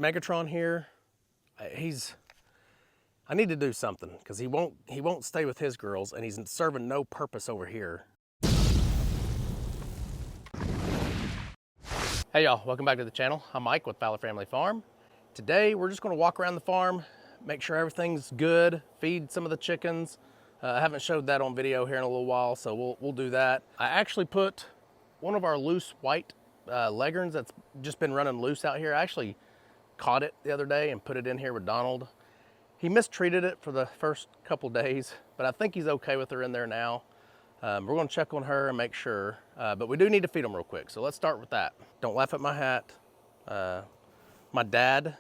Megatron here, I need to do something because he won't stay with his girls and he's serving no purpose over here. Hey y'all, welcome back to the channel. I'm Mike with Fowler Family Farm. Today we're just gonna walk around the farm, make sure everything's good, feed some of the chickens. I haven't showed that on video here in a little while, so we'll do that. I actually put one of our loose white leghorns that's just been running loose out here. I actually caught it the other day and put it in here with Donald. He mistreated it for the first couple days, but I think he's okay with her in there now. We're gonna check on her and make sure, but we do need to feed them real quick. So let's start with that. Don't laugh at my hat. My dad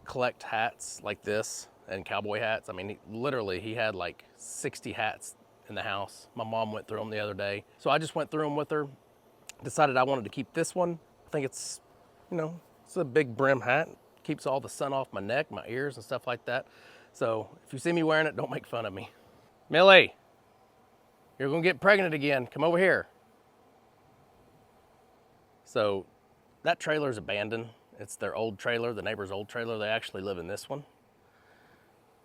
collect hats like this and cowboy hats. I mean, literally he had like 60 hats in the house. My mom went through them the other day. So I just went through them with her, decided I wanted to keep this one. I think it's, you know, it's a big brim hat. Keeps all the sun off my neck, my ears and stuff like that. So if you see me wearing it, don't make fun of me. Millie, you're gonna get pregnant again. Come over here. So that trailer is abandoned. It's their old trailer, the neighbor's old trailer. They actually live in this one.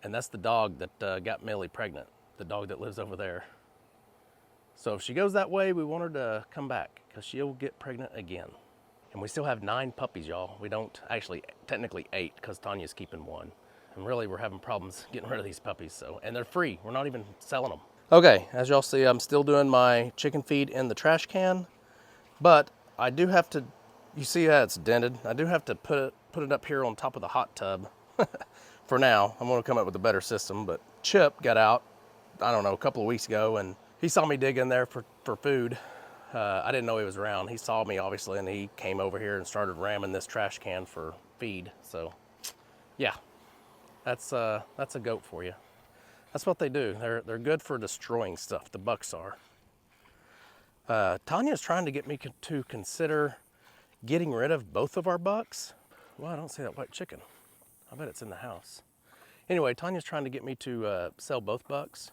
And that's the dog that got Millie pregnant, the dog that lives over there. So if she goes that way, we want her to come back because she'll get pregnant again. And we still have 9 puppies, y'all. We don't, actually, technically 8 because Tanya's keeping 1. And really, we're having problems getting rid of these puppies. So, and they're free. We're not even selling them. Okay, as y'all see, I'm still doing my chicken feed in the trash can, but I do have to, you see how it's dented? I do have to put it up here on top of the hot tub for now. I'm gonna come up with a better system, but Chip got out, I don't know, a couple of weeks ago, and he saw me dig in there for food. I didn't know he was around. He saw me, obviously, and he came over here and started ramming this trash can for feed. So, yeah, that's a goat for you. That's what they do. They're good for destroying stuff. The bucks are. Tanya's trying to get me to consider getting rid of both of our bucks. Well, I don't see that white chicken. I bet it's in the house. Anyway, Tanya's trying to get me to sell both bucks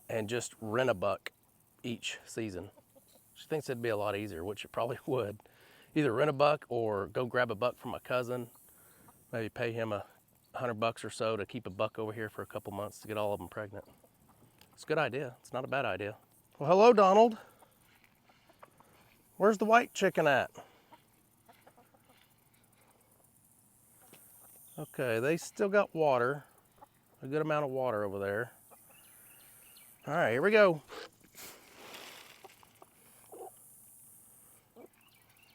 and just rent a buck each season. She thinks it'd be a lot easier, which it probably would. Either rent a buck or go grab a buck from my cousin, maybe pay him $100 or so to keep a buck over here for a couple months to get all of them pregnant. It's a good idea. It's not a bad idea. Well, hello, Donald. Where's the white chicken at? Okay, they still got water, a good amount of water over there. All right, here we go.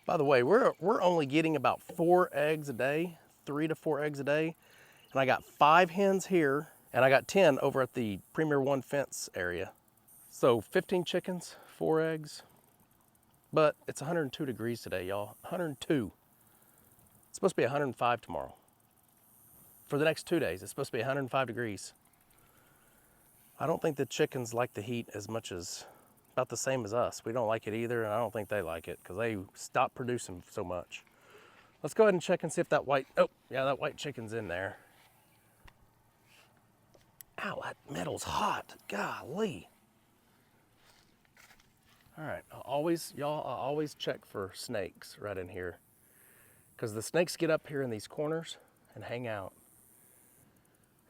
By the way, we're only getting about 4 eggs a day, 3 to 4 eggs a day. And I got 5 hens here, and I got 10 over at the Premier One fence area. So 15 chickens, 4 eggs, but it's 102 degrees today, y'all. 102. It's supposed to be 105 tomorrow. For the next 2 days, it's supposed to be 105 degrees. I don't think the chickens like the heat as much as, about the same as us. We don't like it either, and I don't think they like it because they stop producing so much. Let's go ahead and check and see if that white, oh, yeah, that white chicken's in there. Ow, that metal's hot. Golly. All right, I always check for snakes right in here because the snakes get up here in these corners and hang out.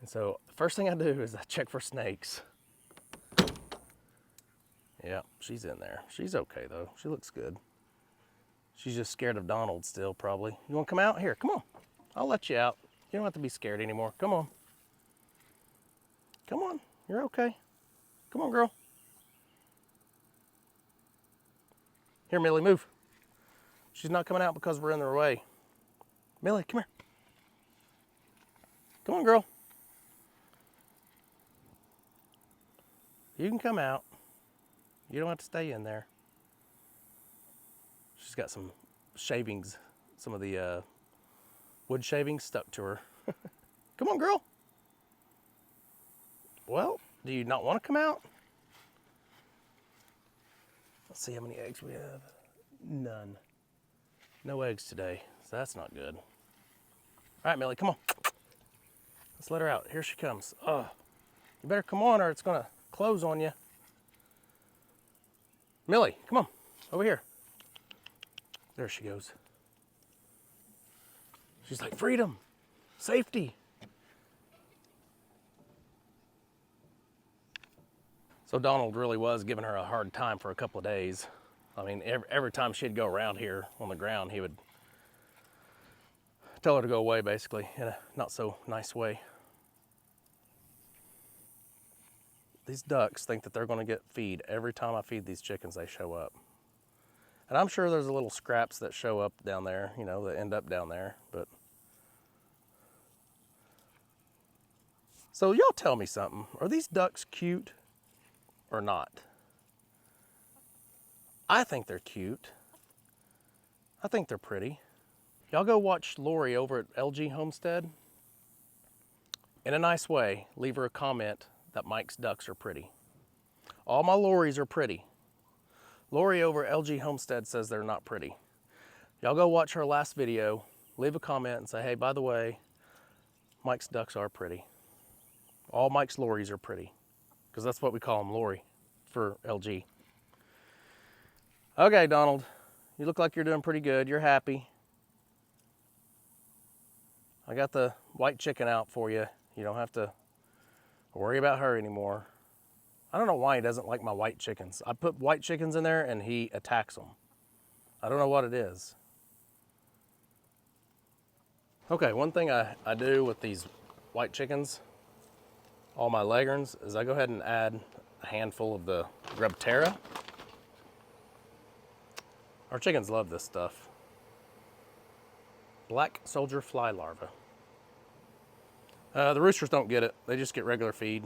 And so the first thing I do is I check for snakes. Yeah, she's in there. She's okay though. She looks good. She's just scared of Donald still, probably. You wanna come out? Here, come on. I'll let you out. You don't have to be scared anymore. Come on. Come on, you're okay. Come on, girl. Here, Millie, move. She's not coming out because we're in their way. Millie, come here. Come on, girl. You can come out. You don't have to stay in there. She's got some shavings, some of the wood shavings stuck to her. Come on, girl. Well, do you not want to come out? Let's see how many eggs we have. None. No eggs today, so that's not good. All right, Millie, come on. Let's let her out. Here she comes. Oh, you better come on or it's gonna close on you. Millie, come on, over here. There she goes. She's like, freedom. Safety. So Donald really was giving her a hard time for a couple of days. I mean, every time she'd go around here on the ground, he would tell her to go away, basically, in a not so nice way. These ducks think that they're going to get feed every time I feed these chickens. They show up, and I'm sure there's a little scraps that show up down there, you know, that end up down there. But so y'all tell me something: are these ducks cute or not? I think they're cute. I think they're pretty. Y'all go watch Lori over at LG Homestead. In a nice way, leave her a comment that Mike's ducks are pretty. All my Loris are pretty. Lori over at LG Homestead says they're not pretty. Y'all go watch her last video, leave a comment and say, hey, by the way, Mike's ducks are pretty. All Mike's Loris are pretty, because that's what we call them, Lori, for LG. Okay, Donald, you look like you're doing pretty good. You're happy. I got the white chicken out for you. You don't have to worry about her anymore. I don't know why he doesn't like my white chickens. I put white chickens in there and he attacks them. I don't know what it is. Okay, one thing I do with these white chickens, all my leghorns, is I go ahead and add a handful of the grub terra. Our chickens love this stuff. Black soldier fly larva. The roosters don't get it. They just get regular feed.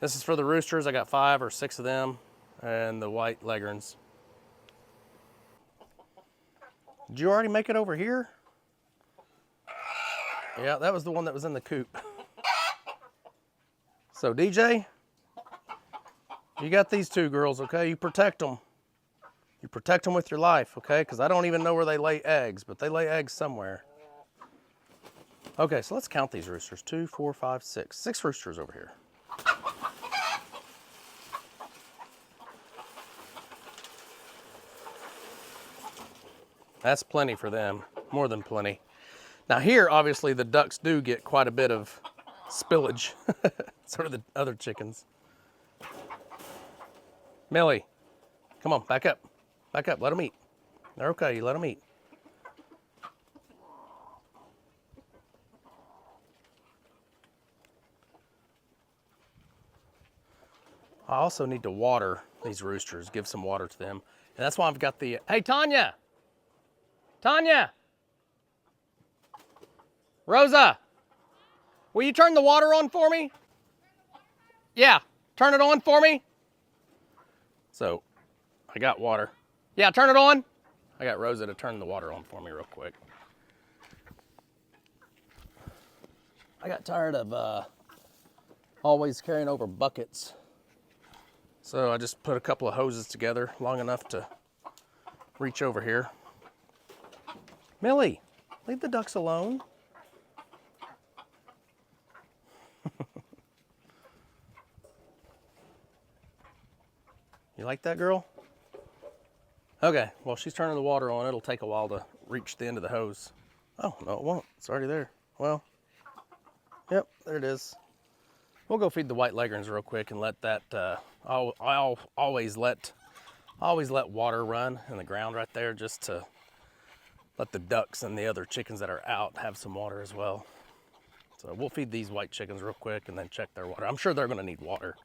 This is for the roosters. I got 5 or 6 of them, and the white leghorns. Did you already make it over here? Yeah, that was the one that was in the coop. So DJ, you got these 2 girls, okay? You protect them. You protect them with your life, okay? Because I don't even know where they lay eggs, but they lay eggs somewhere. Okay, so let's count these roosters. 2, 4, 5, 6. 6 roosters over here. That's plenty for them, more than plenty. Now here, obviously, the ducks do get quite a bit of spillage. So do the other chickens. Millie, come on, back up. Back up, let them eat. They're okay, you let them eat. I also need to water these roosters, give some water to them. And that's why I've got the, hey, Tanya! Tanya! Rosa! Will you turn the water on for me? Yeah, turn it on for me. So, I got water. Yeah, turn it on. I got Rosa to turn the water on for me real quick. I got tired of always carrying over buckets. So I just put a couple of hoses together long enough to reach over here. Millie, leave the ducks alone. You like that, girl? Okay, well, she's turning the water on. It'll take a while to reach the end of the hose. Oh, no, it won't. It's already there. Well, yep, there it is. We'll go feed the white leghorns real quick and let that, I'll always let water run in the ground right there just to let the ducks and the other chickens that are out have some water as well. So we'll feed these white chickens real quick and then check their water. I'm sure they're gonna need water.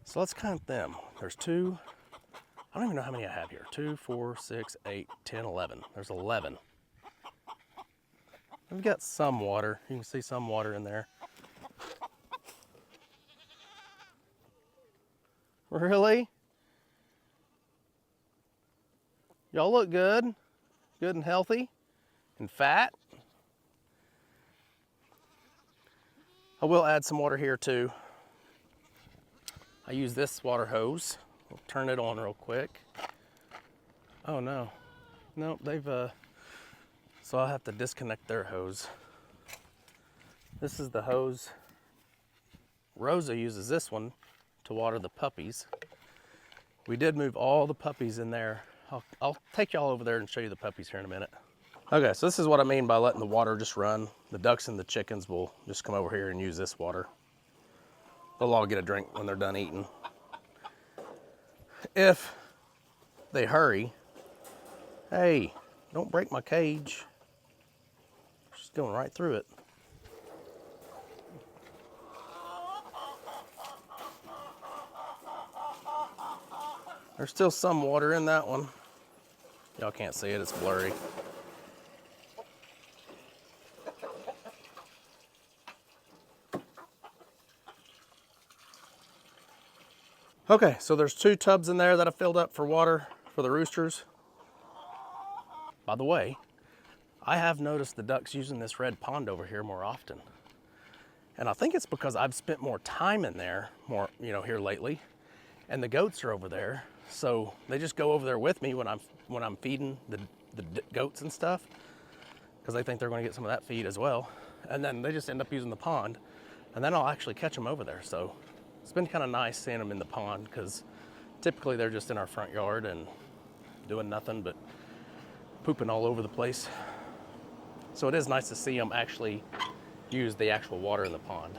So let's count them. There's 2, I don't even know how many I have here. 2, 4, 6, 8, 10, 11. There's 11. We've got some water. You can see some water in there. Really? Y'all look good. Good and healthy and fat. I will add some water here too. I use this water hose. We'll turn it on real quick. Oh no. No, they've so I'll have to disconnect their hose. This is the hose. Rosa uses this one to water the puppies. We did move all the puppies in there. I'll take y'all over there and show you the puppies here in a minute. Okay, so this is what I mean by letting the water just run. The ducks and the chickens will just come over here and use this water. They'll all get a drink when they're done eating. If they hurry, hey, don't break my cage. Just going right through it. There's still some water in that one. Y'all can't see it, it's blurry. Okay, so there's 2 tubs in there that I filled up for water for the roosters. By the way, I have noticed the ducks using this red pond over here more often. And I think it's because I've spent more time in there, here lately. And the goats are over there, so they just go over there with me when I'm feeding the goats and stuff, because they think they're going to get some of that feed as well. And then they just end up using the pond, and then I'll actually catch them over there. So it's been kind of nice seeing them in the pond, because typically they're just in our front yard and doing nothing but pooping all over the place. So it is nice to see them actually use the actual water in the pond.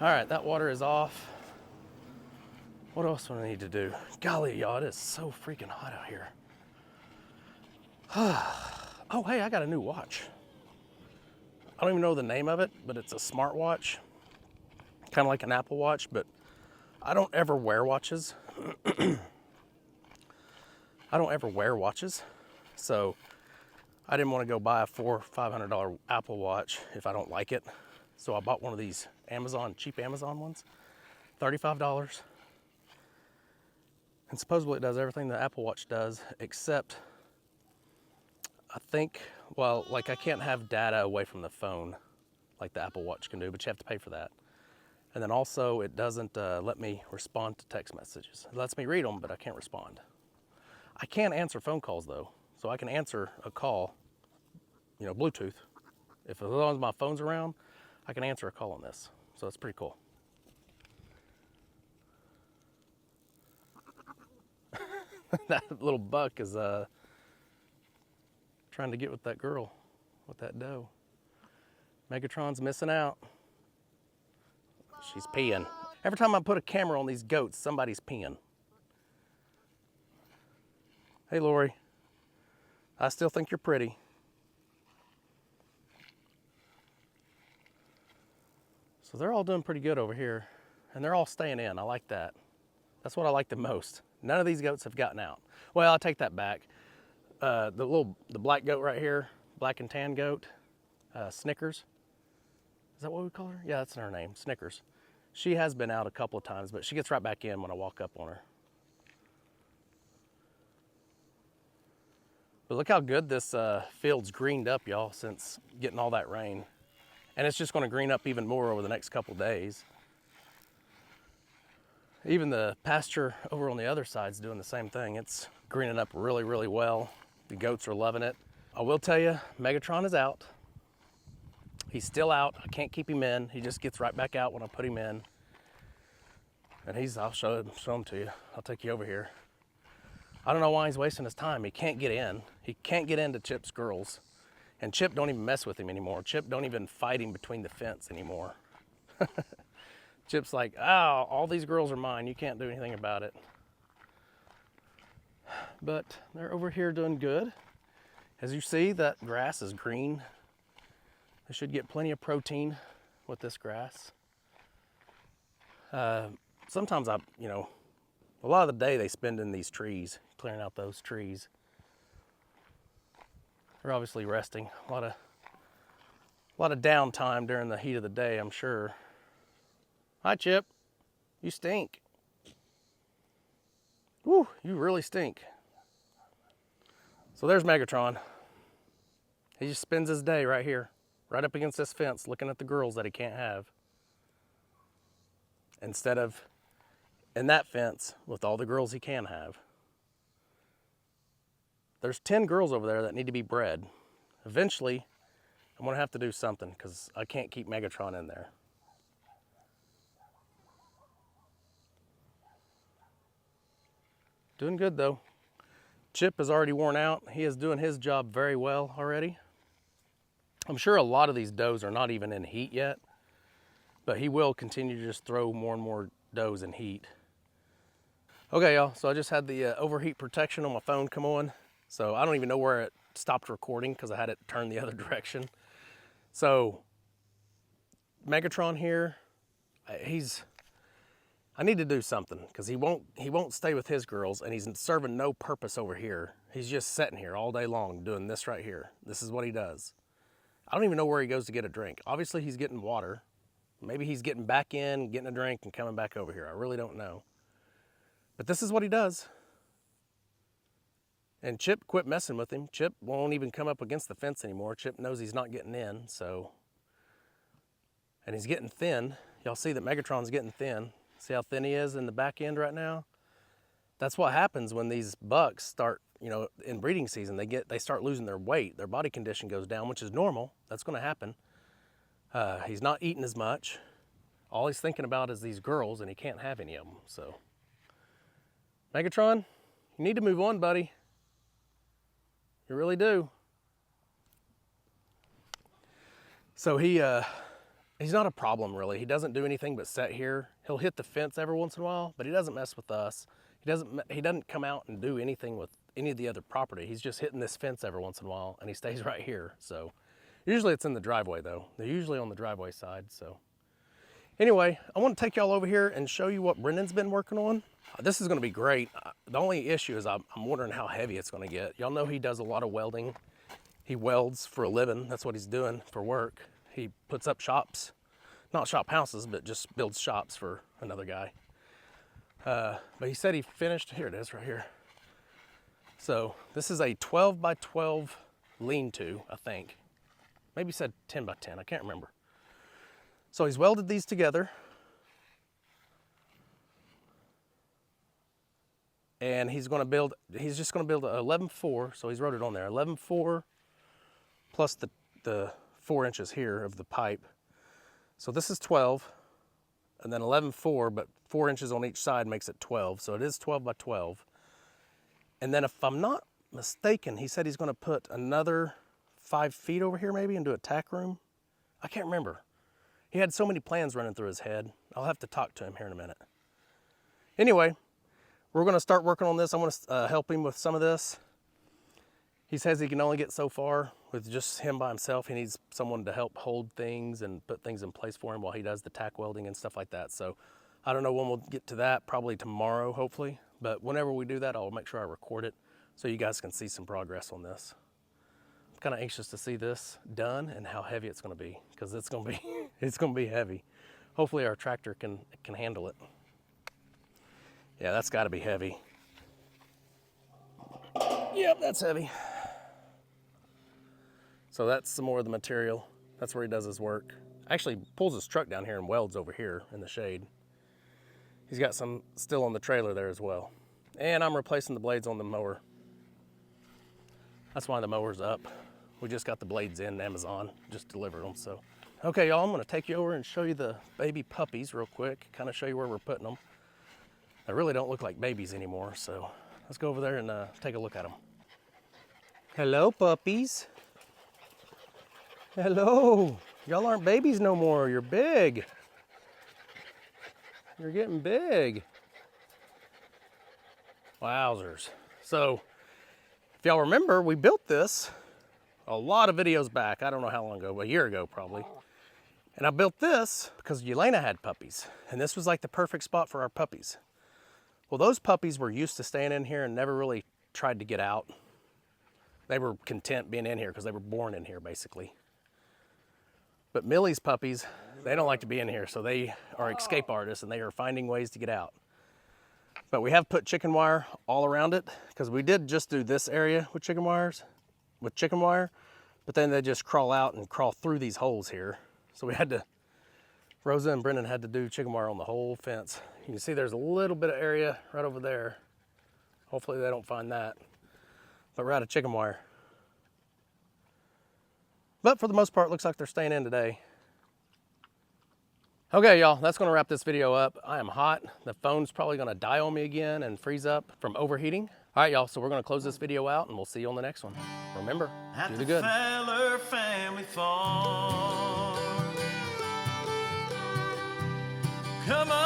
All right, that water is off. What else do I need to do? Golly, y'all, it is so freaking hot out here. Oh, hey, I got a new watch. I don't even know the name of it, but it's a smartwatch. Kind of like an Apple Watch, but I don't ever wear watches. I don't ever wear watches, so I didn't want to go buy a $400 or $500 Apple Watch if I don't like it. So I bought one of these cheap Amazon ones, $35. And supposedly it does everything the Apple Watch does, except I think, I can't have data away from the phone like the Apple Watch can do, but you have to pay for that. And then also it doesn't let me respond to text messages. It lets me read them, but I can't respond. I can answer phone calls though. So I can answer a call, Bluetooth. As long as my phone's around, I can answer a call on this. So it's pretty cool. That little buck is trying to get with that girl, with that doe. Megatron's missing out. She's peeing. Every time I put a camera on these goats, somebody's peeing. Hey, Lori. I still think you're pretty. So they're all doing pretty good over here, and they're all staying in. I like that. That's what I like the most. None of these goats have gotten out. Well, I'll take that back. The black goat right here, black and tan goat, Snickers. Is that what we call her? Yeah, that's her name, Snickers. She has been out a couple of times, but she gets right back in when I walk up on her. But look how good this field's greened up, y'all, since getting all that rain. And it's just gonna green up even more over the next couple days. Even the pasture over on the other side is doing the same thing. It's greening up really, really well. The goats are loving it. I will tell you, Megatron is out. He's still out. I can't keep him in. He just gets right back out when I put him in. And I'll show him to you. I'll take you over here. I don't know why he's wasting his time. He can't get in. He can't get into Chip's girls. And Chip don't even mess with him anymore. Chip don't even fight him between the fence anymore. Chip's like, oh, all these girls are mine. You can't do anything about it. But they're over here doing good. As you see, that grass is green. They should get plenty of protein with this grass. Sometimes a lot of the day they spend in these trees, clearing out those trees. They're obviously resting. A lot of downtime during the heat of the day, I'm sure. Hi, Chip. You stink. Woo, you really stink. So there's Megatron. He just spends his day right here, right up against this fence, looking at the girls that he can't have. Instead of in that fence with all the girls he can have. There's 10 girls over there that need to be bred. Eventually, I'm gonna have to do something because I can't keep Megatron in there. Doing good though. Chip is already worn out. He is doing his job very well already. I'm sure a lot of these does are not even in heat yet, but he will continue to just throw more and more does in heat. Okay, y'all, so I just had the overheat protection on my phone come on. So I don't even know where it stopped recording because I had it turned the other direction. So Megatron here, I need to do something because he won't stay with his girls, and he's serving no purpose over here. He's just sitting here all day long doing this right here. This is what he does. I don't even know where he goes to get a drink. Obviously he's getting water. Maybe he's getting back in, getting a drink, and coming back over here. I really don't know. But this is what he does. And Chip quit messing with him. Chip won't even come up against the fence anymore. Chip knows he's not getting in, so. And he's getting thin. Y'all see that Megatron's getting thin. See how thin he is in the back end right now? That's what happens when these bucks start, you know, in breeding season. They start losing their weight. Their body condition goes down, which is normal. That's going to happen. He's not eating as much. All he's thinking about is these girls, and he can't have any of them. So, Megatron, you need to move on, buddy. You really do. So he's not a problem really. He doesn't do anything but sit here. He'll hit the fence every once in a while, but he doesn't mess with us. He doesn't come out and do anything with any of the other property. He's just hitting this fence every once in a while, and he stays right here. So usually it's in the driveway though. They're usually on the driveway side. So anyway, I want to take y'all over here and show you what Brendan's been working on. This is going to be great. The only issue is I'm wondering how heavy it's going to get. Y'all know he does a lot of welding. He welds for a living. That's what he's doing for work. He puts up shops, not shop houses, but just builds shops for another guy. But he said he finished, here it is right here. So this is a 12 by 12 lean-to, I think. Maybe he said 10 by 10, I can't remember. So he's welded these together. And he's just gonna build an 11.4, so he's wrote it on there, 11.4 plus the 4 inches here of the pipe. So this is 12, and then 11.4, but 4 inches on each side makes it 12, so it is 12 by 12. And then if I'm not mistaken, he said he's gonna put another 5 feet over here maybe and do a tack room. I can't remember. He had so many plans running through his head. I'll have to talk to him here in a minute. Anyway, we're gonna start working on this. I'm gonna help him with some of this. He says he can only get so far with just him by himself. He needs someone to help hold things and put things in place for him while he does the tack welding and stuff like that. So I don't know when we'll get to that, probably tomorrow, hopefully. But whenever we do that, I'll make sure I record it so you guys can see some progress on this. I'm kind of anxious to see this done and how heavy it's gonna be, because it's gonna be heavy. Hopefully our tractor can handle it. Yeah, that's gotta be heavy. Yep, that's heavy. So that's some more of the material. That's where he does his work. Actually pulls his truck down here and welds over here in the shade. He's got some still on the trailer there as well. And I'm replacing the blades on the mower. That's why the mower's up. We just got the blades in Amazon, just delivered them, so. Okay, y'all, I'm gonna take you over and show you the baby puppies real quick, kind of show you where we're putting them. They really don't look like babies anymore, so let's go over there and take a look at them. Hello, puppies. Hello. Y'all aren't babies no more. You're big. You're getting big. Wowzers. So, if y'all remember, we built this a lot of videos back. I don't know how long ago, but a year ago probably. And I built this because Yelena had puppies. And this was like the perfect spot for our puppies. Well, those puppies were used to staying in here and never really tried to get out. They were content being in here because they were born in here, basically. But Millie's puppies, they don't like to be in here, so they are escape artists and they are finding ways to get out. But we have put chicken wire all around it because we did just do this area with chicken wire, but then they just crawl out and crawl through these holes here. So we had to, Rosa and Brendan had to do chicken wire on the whole fence. You can see there's a little bit of area right over there. Hopefully they don't find that. But we're out of chicken wire. But for the most part, it looks like they're staying in today. Okay, y'all, that's gonna wrap this video up. I am hot. The phone's probably gonna die on me again and freeze up from overheating. All right, y'all, so we're gonna close this video out and we'll see you on the next one. Remember, do the good. Fowler family farm. Come on.